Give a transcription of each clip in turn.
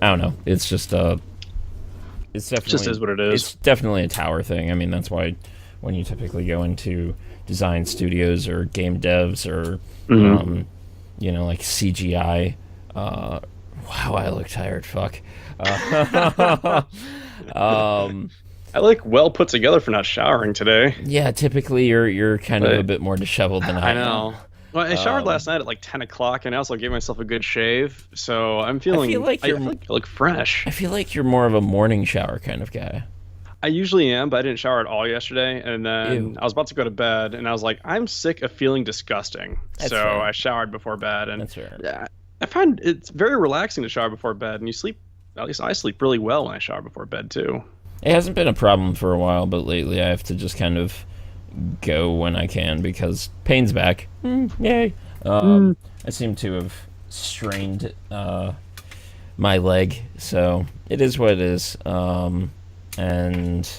I don't know. It's just It just is what it is. it's definitely a tower thing. I mean, that's why when you typically go into design studios or game devs or Hmm. um, like CGI. Wow, I look tired. Fuck. Um, I look well put together for not showering today, yeah, typically you're kind of a but bit more disheveled than I I am. know. Well, I showered last Um, night at like 10 o'clock, and I also gave myself a good shave, so I'm I feel feeling. like I feel like I look fresh. I feel like you're more of a morning shower kind of guy. I usually am, but I didn't shower at all yesterday, and Ew, then I was about to go to bed, and I was like, I'm sick of feeling disgusting, that's so fair. I showered before bed, and That's fair. yeah, I find it's very relaxing to shower before bed, and you sleep. At least I sleep really well when I shower before bed too. It hasn't been a problem for a while, but lately I have to just kind of go when I can because pain's back. Yay. Mm. I seem to have strained my leg, so it is what it is. And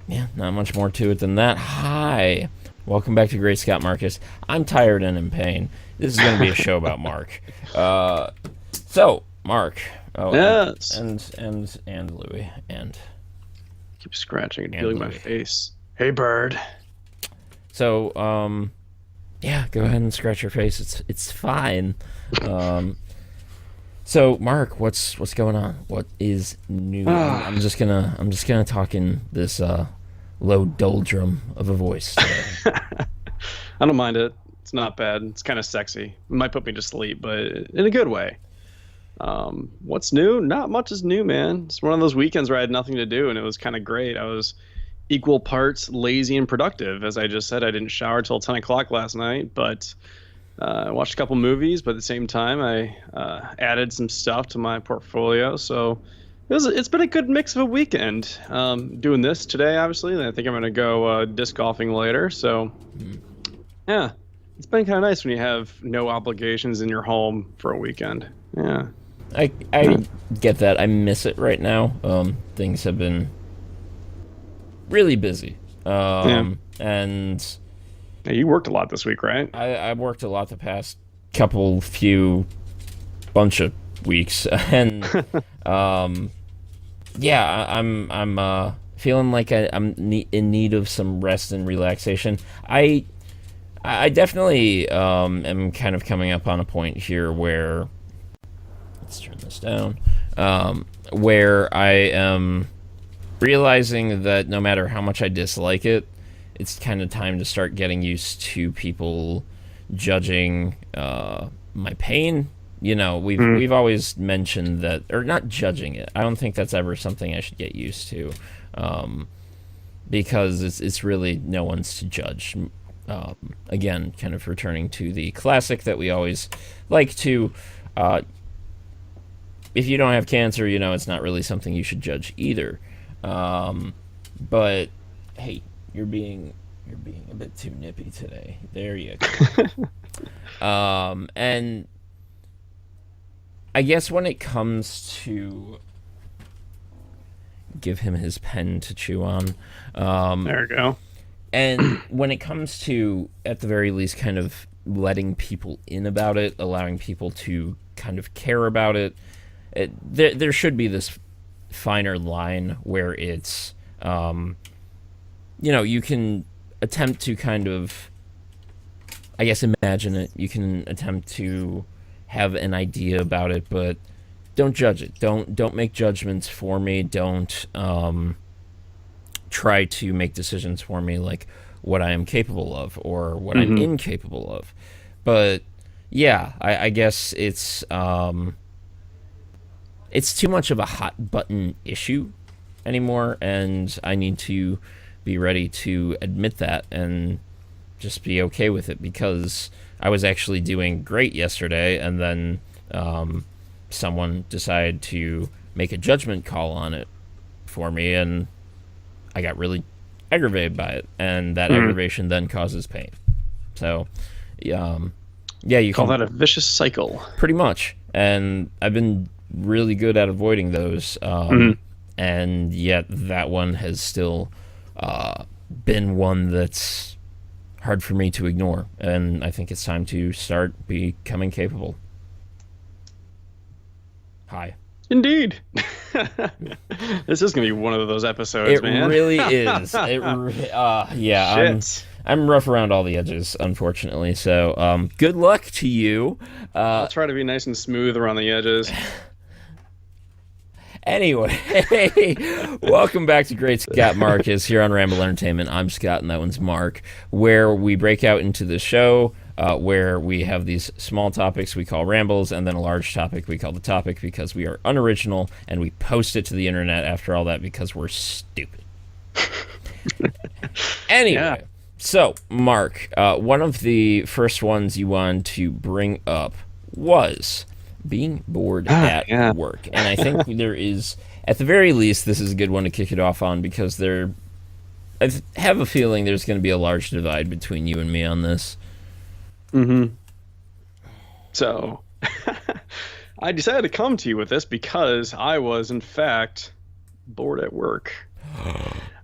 yeah, not much more to it than that. Hi. Welcome back to Great Scott Marcus. I'm tired and in pain. This is going to be a show about Mark. So, Mark. Oh, Yes. and Louis Keep scratching and and feeling my Louis. face. Hey, bird. So, yeah, go ahead and scratch your face. It's fine. Um, so, Mark, what's going on? What is new? Ah, I'm just gonna talk in this low doldrum of a voice today. I don't mind it. It's not bad. It's kind of sexy. It might put me to sleep, but in a good way. What's new? Not much is new, man. It's one of those weekends where I had nothing to do, and it was kind of great. I was equal parts lazy and productive. As I just said, I didn't shower till 10 o'clock last night, but I watched a couple movies. But at the same time, I added some stuff to my portfolio. So it's been a good mix of a weekend. Doing this today, obviously, and I think I'm gonna go disc golfing later. So yeah, it's been kind of nice when you have no obligations in your home for a weekend. Yeah. I get that. I miss it right now. Things have been really busy. Yeah. And Hey, you worked a lot this week, right? I've worked a lot the past few bunch of weeks, and um, yeah, I'm feeling like in need of some rest and relaxation. I definitely am kind of coming up on a point here where let's turn this down, where I am realizing that no matter how much I dislike it, it's kind of time to start getting used to people judging my pain. Mm. We've always mentioned that, or not judging it. I don't think that's ever something I should get used to, um, because it's really no one's to judge. Again, kind of returning to the classic that we always like to. Uh, if you don't have cancer, it's not really something you should judge either. Um, but hey, you're being a bit too nippy today. There you go. And I guess when it comes to give him his pen to chew on, um, There we go. and when it comes to at the very least kind of letting people in about it, allowing people to kind of care about it, there should be this finer line where it's you can attempt to kind of, I guess, imagine it. You can attempt to have an idea about it, but don't judge it. Don't make judgments for me. Don't try to make decisions for me, like what I am capable of or what I'm Hmm. incapable of. But yeah, I guess it's too much of a hot button issue anymore, and I need to be ready to admit that and just be okay with it because I was actually doing great yesterday, and then someone decided to make a judgment call on it for me, and I got really aggravated by it, and that Hmm. aggravation then causes pain. So, yeah, you Call can that a vicious cycle. pretty much, and I've been really good at avoiding those, Hmm. and yet that one has still been one that's hard for me to ignore, and I think it's time to start becoming capable. Hi. Indeed. This is gonna be one of those episodes, It man. really is. Yeah, Shit. I'm rough around all the edges, unfortunately. So, good luck to you. I'll try to be nice and smooth around the edges. Anyway, welcome back to Great Scott Marcus here on Ramble Entertainment. I'm Scott, and that one's Mark, where we break out into the show, where we have these small topics we call rambles, and then a large topic we call the topic because we are unoriginal, and we post it to the internet after all that because we're stupid. Anyway, Yeah. so, Mark, one of the first ones you wanted to bring up was being bored at Yeah. work. And I think there is, at the very least, this is a good one to kick it off on because I have a feeling there's going to be a large divide between you and me on this. Mm-hmm. So, I decided to come to you with this because I was, in fact, bored at work.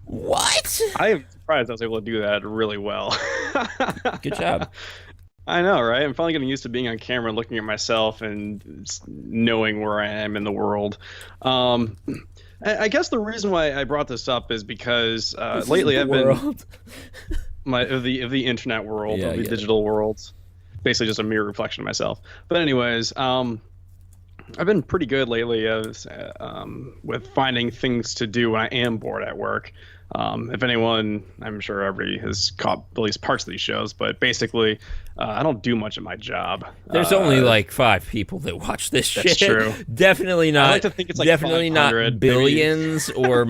What? I am surprised I was able to do that really well. Good job. I know, right? I'm finally getting used to being on camera, looking at myself, and knowing where I am in the world. I guess the reason why I brought this up is because lately I've been of the internet world, Yeah, of the yeah. digital world, basically just a mirror reflection of myself. But anyways, I've been pretty good lately with finding things to do when I am bored at work. If anyone, I'm sure everybody has caught at least parts of these shows, but basically, I don't do much at my job. There's only like 5 people that watch this shit. That's true. Definitely not. I like to think it's like definitely 500, not billions or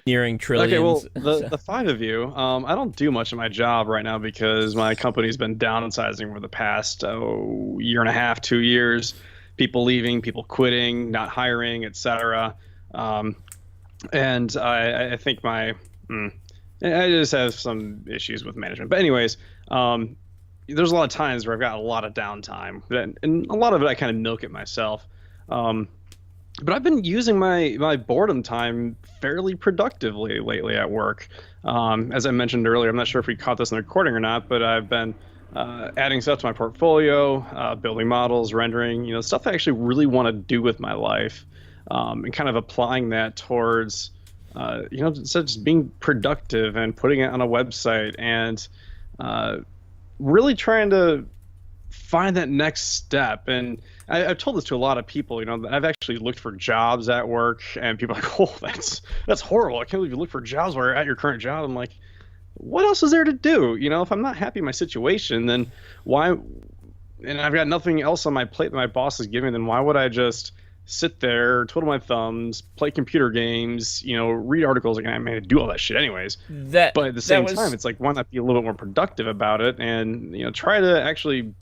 nearing trillions. Okay, well, the 5 of you, I don't do much of my job right now because my company's been downsizing over the past year and a half, 2 years. People leaving, people quitting, not hiring, etc. And I think I just have some issues with management. But anyways, there's a lot of times where I've got a lot of downtime, and a lot of it I kind of milk it myself. But I've been using my boredom time fairly productively lately at work. As I mentioned earlier, I'm not sure if we caught this in the recording or not, but I've been adding stuff to my portfolio, building models, rendering, stuff I actually really want to do with my life. And kind of applying that towards, instead of just being productive and putting it on a website and really trying to find that next step. And I've told this to a lot of people, that I've actually looked for jobs at work, and people are like, oh, that's horrible. I can't believe you look for jobs while you're at your current job. I'm like, what else is there to do? If I'm not happy in my situation, then why? And I've got nothing else on my plate that my boss is giving, then why would I just sit there, twiddle my thumbs, play computer games, read articles? Like, I mean, I do all that shit anyways. But at the same time, it's like, why not be a little bit more productive about it and, try to actually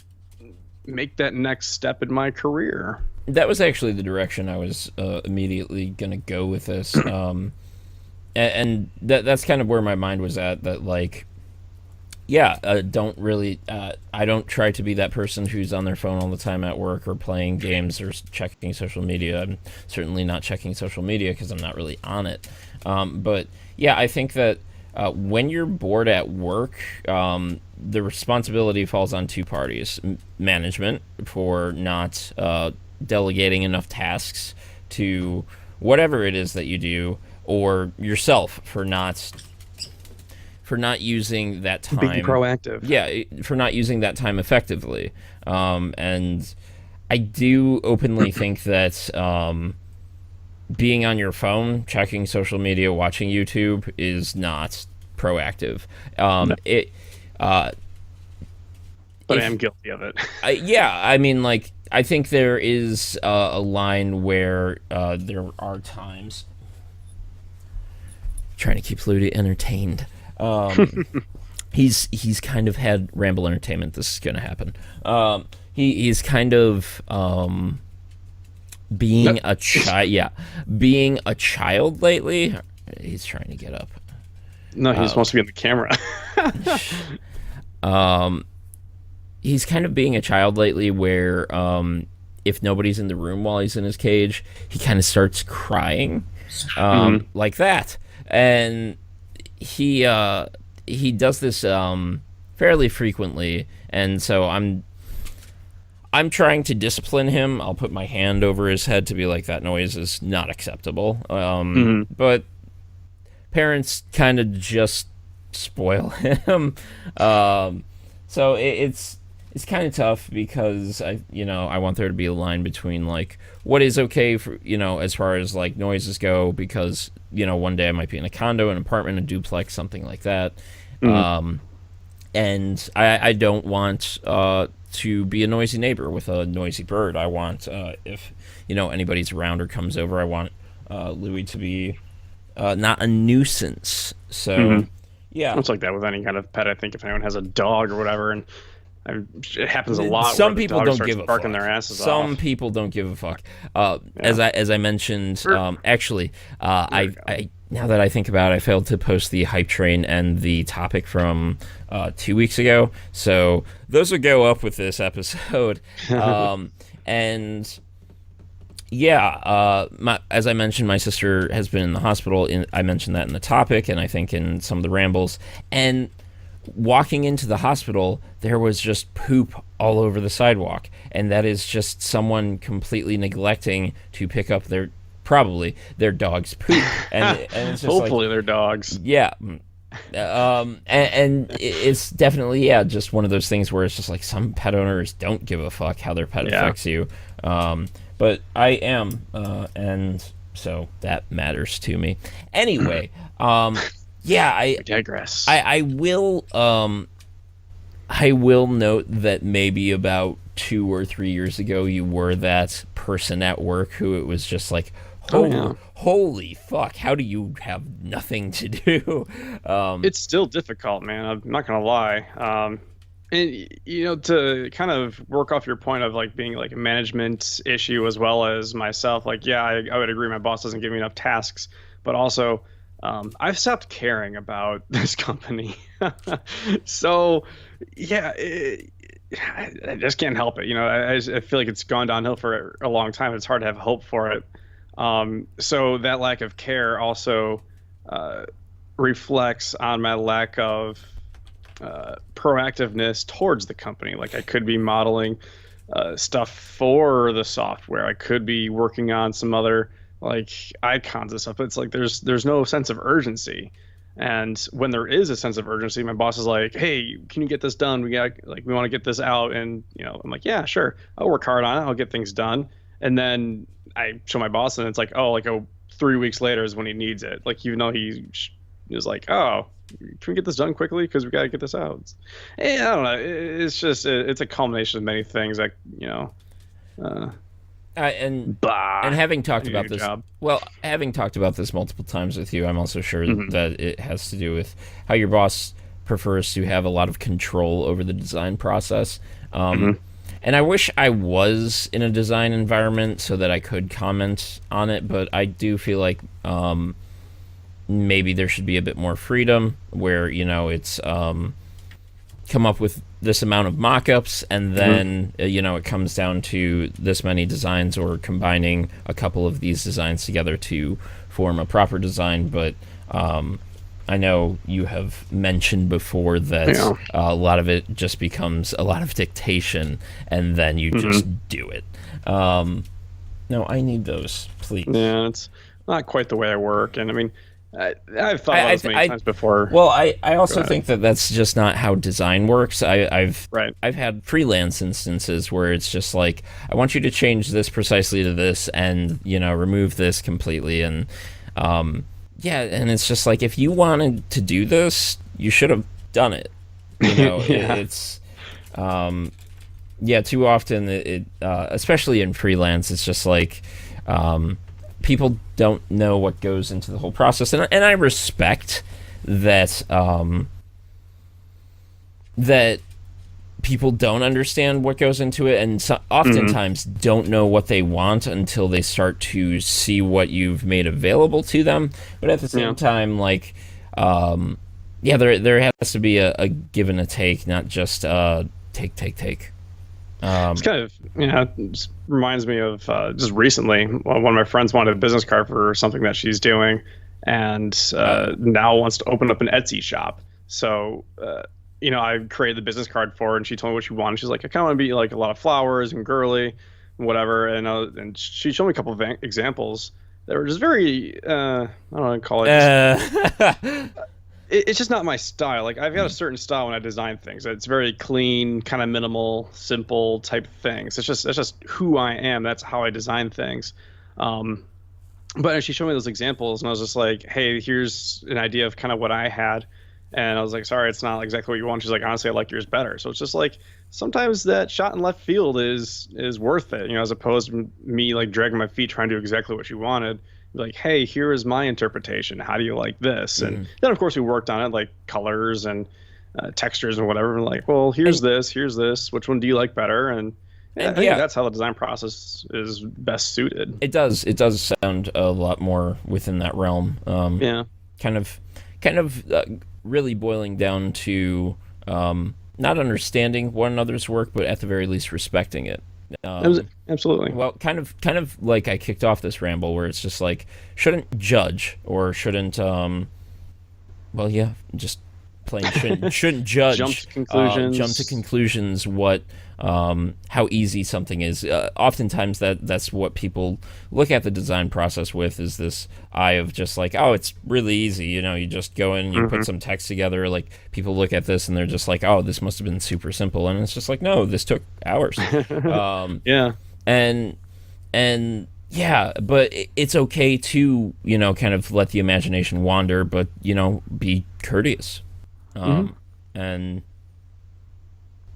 make that next step in my career. That was actually the direction I was immediately going to go with this. And that's kind of where my mind was at, that like, yeah, I don't try to be that person who's on their phone all the time at work or playing games or checking social media. I'm certainly not checking social media because I'm not really on it. But yeah, I think that when you're bored at work, the responsibility falls on 2 parties. Management for not delegating enough tasks to whatever it is that you do, or yourself for not using that time. Being proactive. Yeah, for not using that time effectively. And I do openly think that being on your phone, checking social media, watching YouTube is not proactive. No. But If- I am guilty of it. Yeah, I mean, like, I think there is a line where there are times. Trying to keep Ludi entertained. He's kind of had Ramble Entertainment. This is going to happen. He's kind of being a child. Yeah, being a child lately. He's trying to get up. No, he just wants to be in the camera. He's kind of being a child lately, where if nobody's in the room while he's in his cage, he kind of starts crying, like that, and he does this fairly frequently, and so I'm I'm trying to discipline him. I'll put my hand over his head to be like, that noise is not acceptable. But parents kind of just spoil him. So it's kind of tough because I want there to be a line between like what is okay for, as far as like noises go, because one day I might be in a condo, an apartment, a duplex, something like that. And I don't want to be a noisy neighbor with a noisy bird. I want if anybody's around or comes over, I want Louis to be not a nuisance. So yeah, it's like that with any kind of pet. I think if anyone has a dog or whatever, and it happens a lot. Some people don't give a barking fuck. Their asses Some off. people don't give a fuck. As I mentioned, actually, I now that I think about it, I failed to post the hype train and the topic from 2 weeks ago. So those will go up with this episode. And yeah, as I mentioned, my sister has been in the hospital. I mentioned that in the topic, and I think in some of the rambles. And walking into the hospital, there was just poop all over the sidewalk, and that is just someone completely neglecting to pick up probably their dog's poop. And it's just hopefully their dogs. Yeah. And it's definitely just one of those things where it's just like some pet owners don't give a fuck how their pet affects you. But I am, and so that matters to me. Anyway, I digress. I will note that maybe about 2 or 3 years ago you were that person at work who it was just like, holy fuck, how do you have nothing to do? It's still difficult, man. I'm not gonna lie. And to kind of work off your point of like being like a management issue as well as myself, like I would agree my boss doesn't give me enough tasks, but also I've stopped caring about this company. So I just can't help it. I feel like it's gone downhill for a long time. It's hard to have hope for it. So that lack of care also reflects on my lack of proactiveness towards the company. Like I could be modeling stuff for the software. I could be working on some other like icons and stuff. But it's like there's no sense of urgency. And when there is a sense of urgency, my boss is like, "Hey, can you get this done? We want to get this out." And I'm like, "Yeah, sure. I'll work hard on it. I'll get things done." And then I show my boss, and it's like, 3 weeks later is when he needs it. Like, even though he was like, "Oh, can we get this done quickly? Because we got to get this out." I don't know. It's just it's a culmination of many things that and having talked about this, having talked about this multiple times with you, I'm also sure that it has to do with how your boss prefers to have a lot of control over the design process. And I wish I was in a design environment so that I could comment on it, but I do feel like maybe there should be a bit more freedom where, it's come up with this amount of mock-ups and then, it comes down to this many designs or combining a couple of these designs together to form a proper design. But I know you have mentioned before that a lot of it just becomes a lot of dictation and then you just do it. No, I need those, please. Yeah, it's not quite the way I work. And I mean, I've thought about this many times before. Well, I also think that that's just not how design works. I've had freelance instances where it's just like, I want you to change this precisely to this and, remove this completely. And, and it's just like, if you wanted to do this, you should have done it. It's, too often, especially in freelance, it's just like, people don't know what goes into the whole process, and I respect that that people don't understand what goes into it, and oftentimes don't know what they want until they start to see what you've made available to them. But at the same time, like, there has to be a give and a take, not just take. It's kind of, just reminds me of just recently, one of my friends wanted a business card for something that she's doing, and now wants to open up an Etsy shop. So I created the business card for her, and she told me what she wanted. She's like, I kind of want to be like a lot of flowers and girly, and whatever. And she showed me a couple of examples that were just very, I don't know, call it just it's just not my style. Like I've got a certain style when I design things. It's very clean, kind of minimal, simple type things. It's just who I am. That's how I design things. Um, but she showed me those examples, and I was just like, hey, here's an idea of kind of what I had. And I was like, sorry, it's not exactly what you want. She's like, honestly, I like yours better. So it's just like sometimes that shot in left field is worth it, as opposed to me like dragging my feet trying to do exactly what you wanted. Like, hey, here is my interpretation. How do you like this? And then of course we worked on it, like colors and textures and whatever. And like, well, here's this, here's this. Which one do you like better? And yeah, I think that's how the design process is best suited. It does sound a lot more within that realm. Yeah. Kind of really boiling down to not understanding one another's work, but at the very least respecting it. Absolutely. Well, kind of like I kicked off this ramble where it's just like shouldn't judge or shouldn't well, yeah, just plain shouldn't judge. Jump to conclusions. What how easy something is. Oftentimes that's what people look at the design process with, is this eye of just like, oh, it's really easy. You just go in, you put some text together. Like people look at this and they're just like, oh, this must have been super simple, and it's just like, no, this took hours. Yeah. And yeah, but it's okay to kind of let the imagination wander, but be courteous. And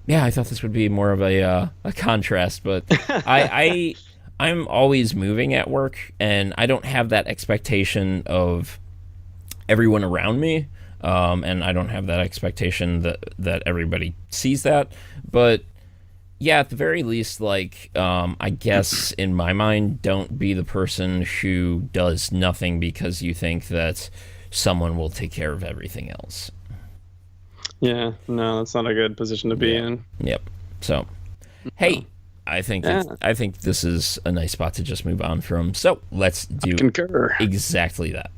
yeah, I thought this would be more of a contrast, but I'm always moving at work, and I don't have that expectation of everyone around me, and I don't have that expectation that everybody sees that. But yeah, at the very least, like I guess in my mind, don't be the person who does nothing because you think that someone will take care of everything else. Yeah, no, that's not a good position to be in. Yep. So, hey, I think this is a nice spot to just move on from. So let's do concur. Exactly that.